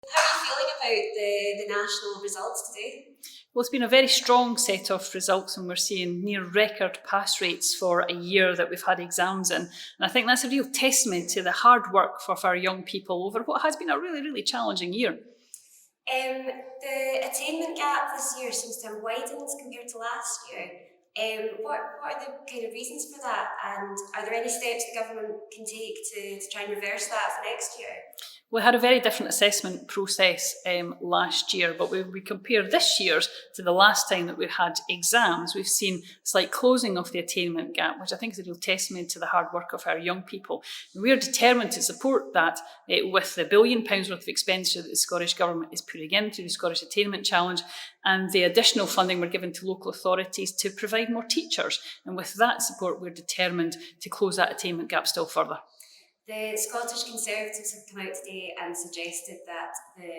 How are you feeling about the national results today? Well, it's been a very strong set of results, and we're seeing near record pass rates for a year that we've had exams in. And I think that's a real testament to the hard work of our young people over what has been a really, really challenging year. The attainment gap this year seems to have widened compared to last year. What are the kind of reasons for that, and are there any steps the government can take to try and reverse that for next year? We had a very different assessment process last year, but when we compare this year's to the last time that we had exams, we've seen a slight closing of the attainment gap, which I think is a real testament to the hard work of our young people. And we are determined to support that with the £1 billion worth of expenditure that the Scottish Government is putting into the Scottish Attainment Challenge, and the additional funding we're giving to local authorities to provide more teachers. And with that support, we're determined to close that attainment gap still further. The Scottish Conservatives have come out today and suggested that the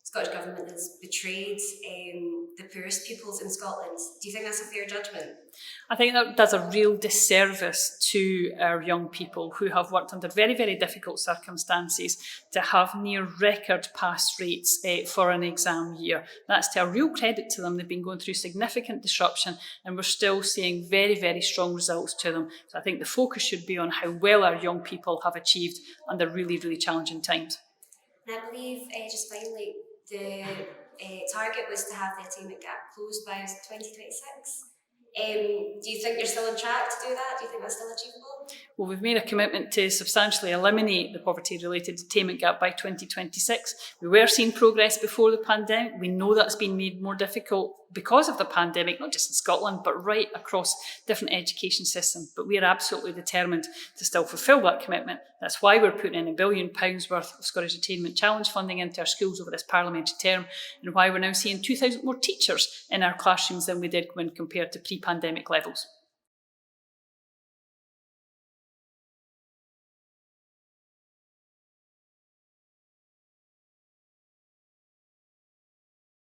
Scottish Government has betrayed the poorest pupils in Scotland. Do you think that's a fair judgment? I think that does a real disservice to our young people who have worked under very, very difficult circumstances to have near record pass rates for an exam year. That's to a real credit to them. They've been going through significant disruption, and we're still seeing very, very strong results to them. So I think the focus should be on how well our young people have achieved under really, really challenging times. And I believe, just finally, the target was to have the attainment gap closed by 2026. Do you think you're still on track to do that? Do you think that's still achievable? Well, we've made a commitment to substantially eliminate the poverty-related attainment gap by 2026. We were seeing progress before the pandemic. We know that's been made more difficult because of the pandemic, not just in Scotland, but right across different education systems. But we are absolutely determined to still fulfil that commitment. That's why we're putting in £1 billion worth of Scottish Attainment Challenge funding into our schools over this parliamentary term, and why we're now seeing 2,000 more teachers in our classrooms than we did when compared to pre-pandemic levels.